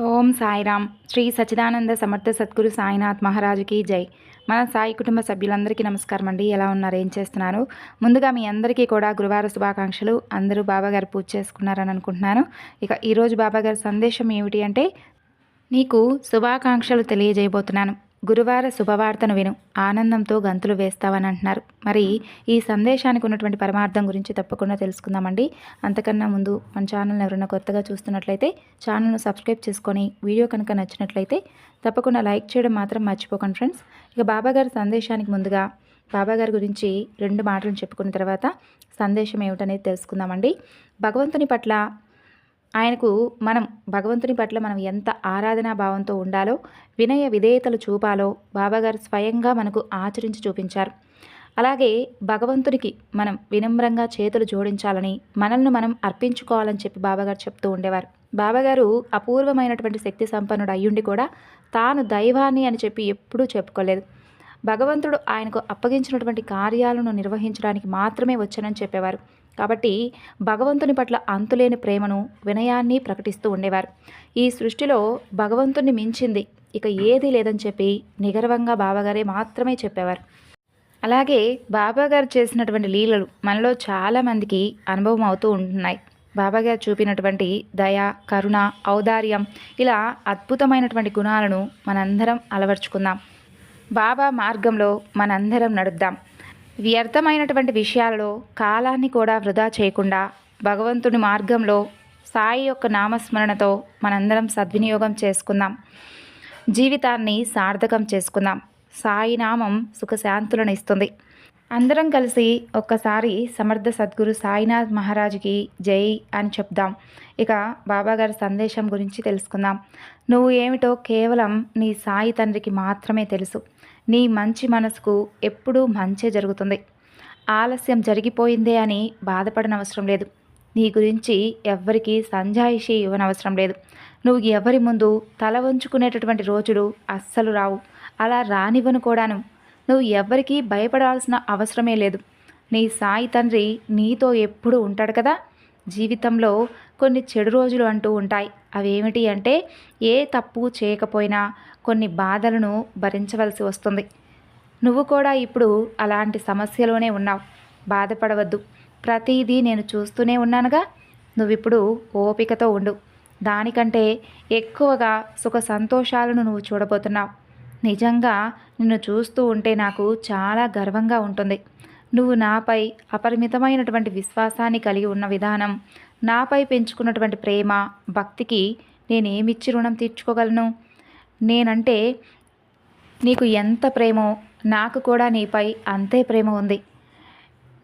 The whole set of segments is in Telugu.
ఓం సాయిరామ్. శ్రీ సచ్చిదానంద సమర్థ సద్గురు సాయినాథ్ మహారాజుకి జై. మన సాయి కుటుంబ సభ్యులందరికీ నమస్కారం అండి. ఎలా ఉన్నారు, ఏం చేస్తున్నారు? ముందుగా మీ అందరికీ కూడా గురువార శుభాకాంక్షలు. అందరూ బాబాగారు పూజ చేసుకున్నారని అనుకుంటున్నాను. ఇక ఈరోజు బాబాగారి సందేశం ఏమిటి అంటే, నీకు శుభాకాంక్షలు తెలియజేయబోతున్నాను. గురువార శుభవార్తను విను, ఆనందంతో గంతులు వేస్తావని అంటున్నారు. మరి ఈ సందేశానికి ఉన్నటువంటి పరమార్థం గురించి తప్పకుండా తెలుసుకుందామండి. అంతకన్నా ముందు మన ఛానల్ని ఎవరైనా కొత్తగా చూస్తున్నట్లయితే ఛానల్ను సబ్స్క్రైబ్ చేసుకొని, వీడియో కనుక నచ్చినట్లయితే తప్పకుండా లైక్ చేయడం మాత్రం మర్చిపోకండి ఫ్రెండ్స్. ఇక బాబాగారి సందేశానికి ముందుగా బాబాగారి గురించి 2 మాటలు చెప్పుకున్న తర్వాత సందేశం ఏమిటనేది తెలుసుకుందామండి. భగవంతుని పట్ల భగవంతుని పట్ల మనం ఎంత ఆరాధనా భావంతో ఉండాలో, వినయ విధేయతలు చూపాలో బాబాగారు స్వయంగా మనకు ఆచరించి చూపించారు. అలాగే భగవంతునికి మనం వినమ్రంగా చేతులు జోడించాలని, మనల్ని మనం అర్పించుకోవాలని చెప్పి బాబాగారు చెప్తూ ఉండేవారు. బాబాగారు అపూర్వమైనటువంటి శక్తి సంపన్నుడు అయ్యుండి కూడా తాను దైవాన్ని అని చెప్పి ఎప్పుడూ చెప్పుకోలేదు. భగవంతుడు ఆయనకు అప్పగించినటువంటి కార్యాలను నిర్వహించడానికి మాత్రమే వచ్చానని చెప్పేవారు. కాబట్టి భగవంతుని పట్ల అంతులేని ప్రేమను, వినయాన్ని ప్రకటిస్తూ ఉండేవారు. ఈ సృష్టిలో భగవంతుని మించింది ఇక ఏదీ లేదని చెప్పి నిగర్వంగా బాబాగారే మాత్రమే చెప్పేవారు. అలాగే బాబాగారు చేసినటువంటి లీలలు మనలో చాలామందికి అనుభవం అవుతూ ఉంటున్నాయి. బాబాగారు చూపినటువంటి దయ, కరుణ, ఔదార్యం, ఇలా అద్భుతమైనటువంటి గుణాలను మనందరం అలవర్చుకుందాం. బాబా మార్గంలో మనందరం నడుద్దాం. వ్యర్థమైనటువంటి విషయాలలో కాలాన్ని కూడా వృధా చేయకుండా భగవంతుని మార్గంలో సాయి యొక్క నామస్మరణతో మనందరం సద్వినియోగం చేసుకుందాం. జీవితాన్ని సార్థకం చేసుకుందాం. సాయి నామం సుఖశాంతులను ఇస్తుంది. అందరం కలిసి ఒక్కసారి సమర్థ సద్గురు సాయినాథ్ మహారాజుకి జై అని చెప్దాం. ఇక బాబాగారి సందేశం గురించి తెలుసుకుందాం. నువ్వు ఏమిటో కేవలం నీ సాయి తండ్రికి మాత్రమే తెలుసు. నీ మంచి మనసుకు ఎప్పుడూ మంచే జరుగుతుంది. ఆలస్యం జరిగిపోయిందే అని బాధపడనవసరం లేదు. నీ గురించి ఎవ్వరికీ సంజాయిషి ఇవ్వనవసరం లేదు. నువ్వు ఎవరి ముందు తల వంచుకునేటటువంటి రోజులు అస్సలు రావు. అలా రానివ్వను కూడాను. నువ్వు ఎవ్వరికీ భయపడాల్సిన అవసరమే లేదు. నీ సాయి తండ్రి నీతో ఎప్పుడూ ఉంటాడు కదా. జీవితంలో కొన్ని చెడు రోజులు అంటూ ఉంటాయి. అవేమిటి అంటే, ఏ తప్పు చేయకపోయినా కొన్ని బాధలను భరించవలసి వస్తుంది. నువ్వు కూడా ఇప్పుడు అలాంటి సమస్యలోనే ఉన్నావు. బాధపడవద్దు. ప్రతిదీ నేను చూస్తూనే ఉన్నానుగా. నువ్విప్పుడు ఓపికతో ఉండు. దానికంటే ఎక్కువగా సుఖ సంతోషాలను నువ్వు చూడబోతున్నావు. నిజంగా నిన్ను చూస్తూ ఉంటే నాకు చాలా గర్వంగా ఉంటుంది. నువ్వు నాపై అపరిమితమైనటువంటి విశ్వాసాన్ని కలిగి ఉన్న విధానం, నాపై పెంచుకున్నటువంటి ప్రేమ, భక్తికి నేనేమిచ్చి రుణం తీర్చుకోగలను? నేనంటే నీకు ఎంత ప్రేమో నాకు కూడా నీపై అంతే ప్రేమ ఉంది.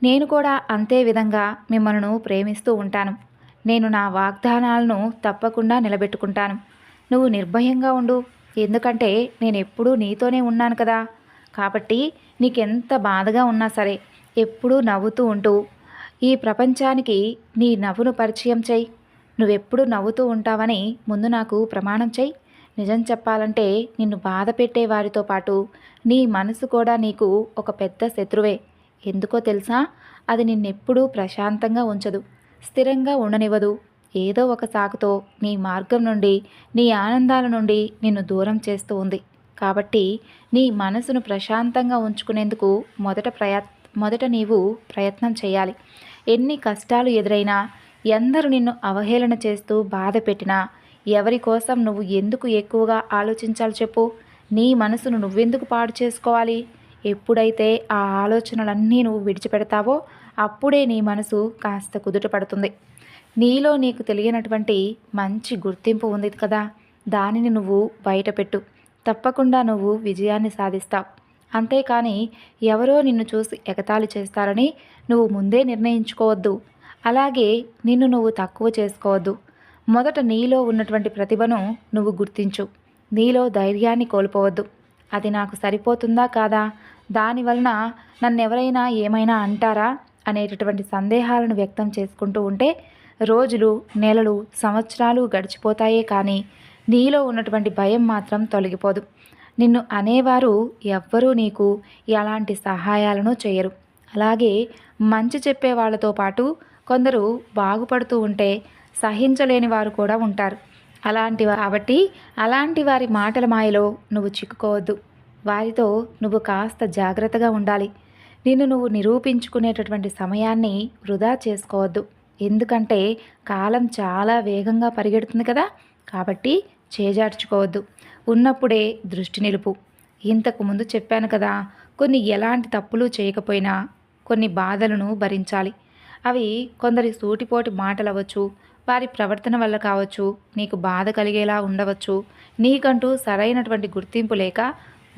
నేను కూడా అంతే విధంగా మిమ్మల్ని ప్రేమిస్తూ ఉంటాను. నేను నా వాగ్దానాలను తప్పకుండా నిలబెట్టుకుంటాను. నువ్వు నిర్భయంగా ఉండు. ఎందుకంటే నేను ఎప్పుడూ నీతోనే ఉన్నాను కదా. కాబట్టి నీకెంత బాధగా ఉన్నా సరే ఎప్పుడూ నవ్వుతూ ఉంటూ ఈ ప్రపంచానికి నీ నవ్వును పరిచయం చెయ్యి. నువ్వెప్పుడు నవ్వుతూ ఉంటావని ముందు నాకు ప్రమాణం చెయ్యి. నిజం చెప్పాలంటే నిన్ను బాధ పెట్టే వారితో పాటు నీ మనసు కూడా నీకు ఒక పెద్ద శత్రువే. ఎందుకో తెలుసా? అది నిన్నెప్పుడూ ప్రశాంతంగా ఉంచదు, స్థిరంగా ఉండనివ్వదు. ఏదో ఒక సాకుతో నీ మార్గం నుండి, నీ ఆనందాల నుండి నిన్ను దూరం చేస్తూ ఉంది. కాబట్టి నీ మనసును ప్రశాంతంగా ఉంచుకునేందుకు మొదట నీవు ప్రయత్నం చేయాలి. ఎన్ని కష్టాలు ఎదురైనా, ఎందరు నిన్ను అవహేళన చేస్తూ బాధ పెట్టినా, ఎవరి కోసం నువ్వు ఎందుకు ఎక్కువగా ఆలోచించాలి చెప్పు? నీ మనసును నువ్వెందుకు పాడు చేసుకోవాలి? ఎప్పుడైతే ఆ ఆలోచనలన్నీ నువ్వు విడిచిపెడతావో అప్పుడే నీ మనసు కాస్త కుదుట పడుతుంది. నీలో నీకు తెలియనటువంటి మంచి గుర్తింపు ఉంది కదా, దానిని నువ్వు బయటపెట్టు. తప్పకుండా నువ్వు విజయాన్ని సాధిస్తావు. అంతేకాని ఎవరో నిన్ను చూసి ఎగతాళి చేస్తారని నువ్వు ముందే నిర్ణయించుకోవద్దు. అలాగే నిన్ను నువ్వు తక్కువ చేసుకోవద్దు. మొదట నీలో ఉన్నటువంటి ప్రతిభను నువ్వు గుర్తించు. నీలో ధైర్యాన్ని కోల్పోవద్దు. అది నాకు సరిపోతుందా కాదా, దానివలన నన్నెవరైనా ఏమైనా అంటారా అనేటటువంటి సందేహాలను వ్యక్తం చేసుకుంటూ ఉంటే రోజులు, నెలలు, సంవత్సరాలు గడిచిపోతాయే కానీ నీలో ఉన్నటువంటి భయం మాత్రం తొలగిపోదు. నిన్ను అనేవారు ఎవ్వరూ నీకు ఎలాంటి సహాయాలను చేయరు. అలాగే మంచి చెప్పే వాళ్ళతో పాటు కొందరు బాగుపడుతూ ఉంటే సహించలేని వారు కూడా ఉంటారు. కాబట్టి అలాంటి వారి మాటల మాయలో నువ్వు చిక్కుకోవద్దు. వారితో నువ్వు కాస్త జాగ్రత్తగా ఉండాలి. నిన్ను నువ్వు నిరూపించుకునేటటువంటి సమయాన్ని వృధా చేసుకోవద్దు. ఎందుకంటే కాలం చాలా వేగంగా పరిగెడుతుంది కదా. కాబట్టి చేజార్చుకోవద్దు. ఉన్నప్పుడే దృష్టి నిలుపు. ఇంతకు ముందు చెప్పాను కదా, కొన్ని ఎలాంటి తప్పులు చేయకపోయినా కొన్ని బాధలను భరించాలి. అవి కొందరి సూటిపోటి మాటలవచ్చు, వారి ప్రవర్తన వల్ల కావచ్చు, నీకు బాధ కలిగేలా ఉండవచ్చు, నీకంటూ సరైనటువంటి గుర్తింపు లేక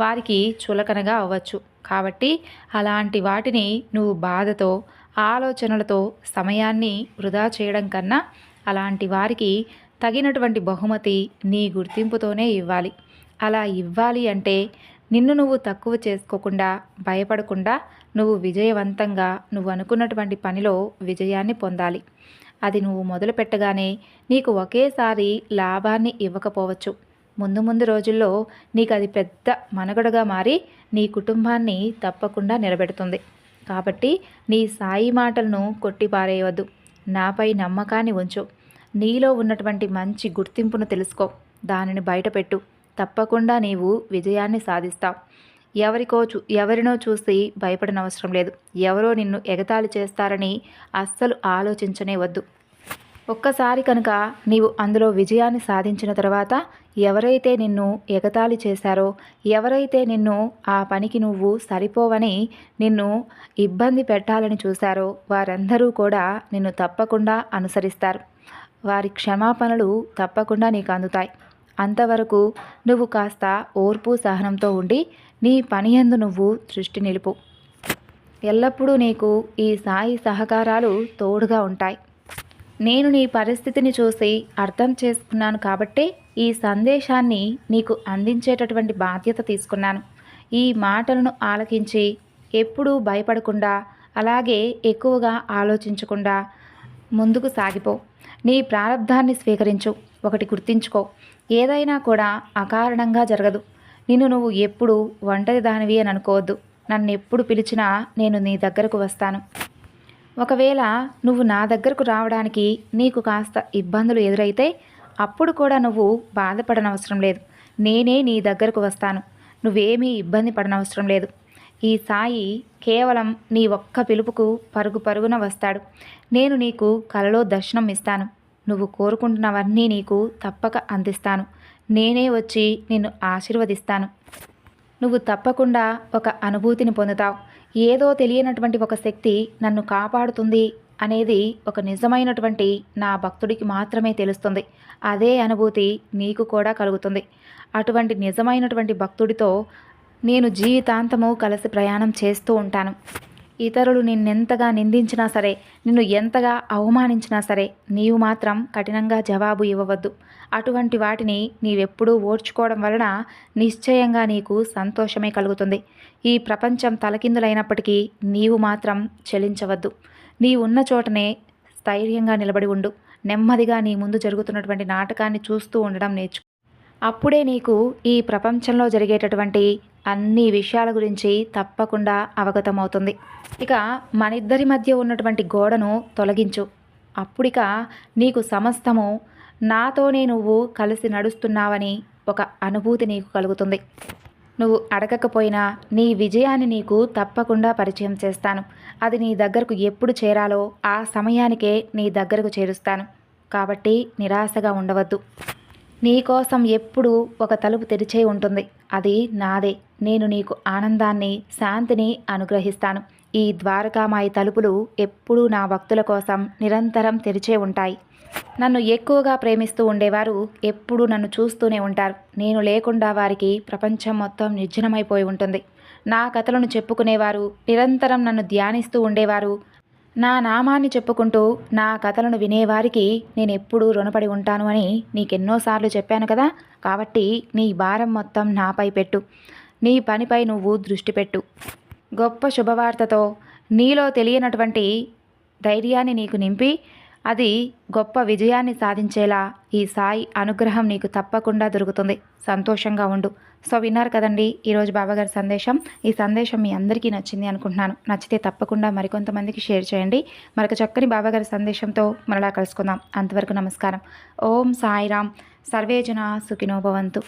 వారికి చులకనగా అవ్వచ్చు. కాబట్టి అలాంటి వాటిని నువ్వు బాధతో, ఆలోచనలతో సమయాన్ని వృధా చేయడం కన్నా అలాంటి వారికి తగినటువంటి బహుమతి నీ గుర్తింపుతోనే ఇవ్వాలి. అలా ఇవ్వాలి అంటే నిన్ను నువ్వు తక్కువ చేసుకోకుండా, భయపడకుండా నువ్వు విజయవంతంగా నువ్వు అనుకున్నటువంటి పనిలో విజయాన్ని పొందాలి. అది నువ్వు మొదలు పెట్టగానే నీకు ఒకేసారి లాభాన్ని ఇవ్వకపోవచ్చు. ముందు ముందు రోజుల్లో నీకు అది పెద్ద మనుగడగా మారి నీ కుటుంబాన్ని తప్పకుండా నిలబెడుతుంది. కాబట్టి నీ సాయి మాటలను కొట్టిపారేయవద్దు. నాపై నమ్మకాన్ని ఉంచు. నీలో ఉన్నటువంటి మంచి గుర్తింపును తెలుసుకో. దానిని బయటపెట్టు. తప్పకుండా నీవు విజయాన్ని సాధిస్తావు. ఎవరినో చూసి భయపడనవసరం లేదు. ఎవరో నిన్ను ఎగతాళి చేస్తారని అస్సలు ఆలోచించనే వద్దు. ఒక్కసారి కనుక నీవు అందులో విజయాన్ని సాధించిన తర్వాత ఎవరైతే నిన్ను ఎగతాళి చేశారో, ఎవరైతే నిన్ను ఆ పనికి నువ్వు సరిపోవని నిన్ను ఇబ్బంది పెట్టాలని చూశారో వారందరూ కూడా నిన్ను తప్పకుండా అనుసరిస్తారు. వారి క్షమాపణలు తప్పకుండా నీకు అందుతాయి. అంతవరకు నువ్వు కాస్త ఓర్పు సహనంతో ఉండి నీ పని యందు నువ్వు దృష్టి నిలుపు. ఎల్లప్పుడూ నీకు ఈ సాయి సహకారాలు తోడుగా ఉంటాయి. నేను నీ పరిస్థితిని చూసి అర్థం చేసుకున్నాను కాబట్టే ఈ సందేశాన్ని నీకు అందించేటటువంటి బాధ్యత తీసుకున్నాను. ఈ మాటలను ఆలకించి ఎప్పుడూ భయపడకుండా, అలాగే ఎక్కువగా ఆలోచించకుండా ముందుకు సాగిపో. నీ ప్రారంధాన్ని స్వీకరించు. ఒకటి గుర్తించుకో, ఏదైనా కూడా అకారణంగా జరగదు. నిన్ను నువ్వు ఎప్పుడు ఒంటరి దానివి అని అనుకోవద్దు. నన్ను ఎప్పుడు పిలిచినా నేను నీ దగ్గరకు వస్తాను. ఒకవేళ నువ్వు నా దగ్గరకు రావడానికి నీకు కాస్త ఇబ్బందులు ఎదురైతే అప్పుడు కూడా నువ్వు బాధపడనవసరం లేదు. నేనే నీ దగ్గరకు వస్తాను. నువ్వేమీ ఇబ్బంది పడనవసరం లేదు. ఈ సాయి కేవలం నీ ఒక్క పిలుపుకు పరుగు పరుగున వస్తాడు. నేను నీకు కలలో దర్శనం ఇస్తాను. నువ్వు కోరుకుంటున్నవన్నీ నీకు తప్పక అందిస్తాను. నేనే వచ్చి నిన్ను ఆశీర్వదిస్తాను. నువ్వు తప్పకుండా ఒక అనుభూతిని పొందుతావు. ఏదో తెలియనటువంటి ఒక శక్తి నన్ను కాపాడుతుంది అనేది ఒక నిజమైనటువంటి నా భక్తుడికి మాత్రమే తెలుస్తుంది. అదే అనుభూతి నీకు కూడా కలుగుతుంది. అటువంటి నిజమైనటువంటి భక్తుడితో నేను జీవితాంతము కలిసి ప్రయాణం చేస్తూ ఉంటాను. ఇతరులు నిన్నెంతగా నిందించినా సరే, నిన్ను ఎంతగా అవమానించినా సరే, నీవు మాత్రం కఠినంగా జవాబు ఇవ్వవద్దు. అటువంటి వాటిని నీవెప్పుడూ ఓర్చుకోవడం వలన నిశ్చయంగా నీకు సంతోషమే కలుగుతుంది. ఈ ప్రపంచం తలకిందులైనప్పటికీ నీవు మాత్రం చలించవద్దు. నీ ఉన్న చోటనే స్థైర్యంగా నిలబడి ఉండు. నెమ్మదిగా నీ ముందు జరుగుతున్నటువంటి నాటకాన్ని చూస్తూ ఉండడం నేర్చుకో. అప్పుడే నీకు ఈ ప్రపంచంలో జరిగేటటువంటి అన్ని విషయాల గురించి తప్పకుండా అవగతమవుతుంది. ఇక మనిద్దరి మధ్య ఉన్నటువంటి గోడను తొలగించు. అప్పుడిక నీకు సమస్తము నాతోనే నువ్వు కలిసి నడుస్తున్నావని ఒక అనుభూతి నీకు కలుగుతుంది. నువ్వు అడగకపోయినా నీ విజయాన్ని నీకు తప్పకుండా పరిచయం చేస్తాను. అది నీ దగ్గరకు ఎప్పుడు చేరాలో ఆ సమయానికే నీ దగ్గరకు చేరుస్తాను. కాబట్టి నిరాశగా ఉండవద్దు. నీకోసం ఎప్పుడూ ఒక తలుపు తెరిచే ఉంటుంది. అది నాదే. నేను నీకు ఆనందాన్ని, శాంతిని అనుగ్రహిస్తాను. ఈ ద్వారకామాయి తలుపులు ఎప్పుడూ నా భక్తుల కోసం నిరంతరం తెరిచే ఉంటాయి. నన్ను ఎక్కువగా ప్రేమిస్తూ ఉండేవారు ఎప్పుడూ నన్ను చూస్తూనే ఉంటారు. నేను లేకుండా వారికి ప్రపంచం మొత్తం నిర్జనమైపోయి ఉంటుంది. నా కథలను చెప్పుకునేవారు, నిరంతరం నన్ను ధ్యానిస్తూ ఉండేవారు, నా నామాన్ని చెప్పుకుంటూ నా కథలను వినేవారికి నేను ఎప్పుడూ రుణపడి ఉంటాను అని నీకెన్నోసార్లు చెప్పాను కదా. కాబట్టి నీ భారం మొత్తం నాపై పెట్టు. నీ పనిపై నువ్వు దృష్టి పెట్టు. గొప్ప శుభవార్తతో నీలో తెలియనటువంటి ధైర్యాన్ని నీకు నింపి అది గొప్ప విజయాన్ని సాధించేలా ఈ సాయి అనుగ్రహం నీకు తప్పకుండా దొరుకుతుంది. సంతోషంగా ఉండు. సో విన్నారు కదండి ఈరోజు బాబాగారి సందేశం. ఈ సందేశం మీ అందరికీ నచ్చింది అనుకుంటున్నాను. నచ్చితే తప్పకుండా మరికొంతమందికి షేర్ చేయండి. మరొక చక్కని బాబాగారి సందేశంతో మరలా కలుసుకుందాం. అంతవరకు నమస్కారం. ఓం సాయిరామ్. సర్వే జనా సుఖినో భవంతు.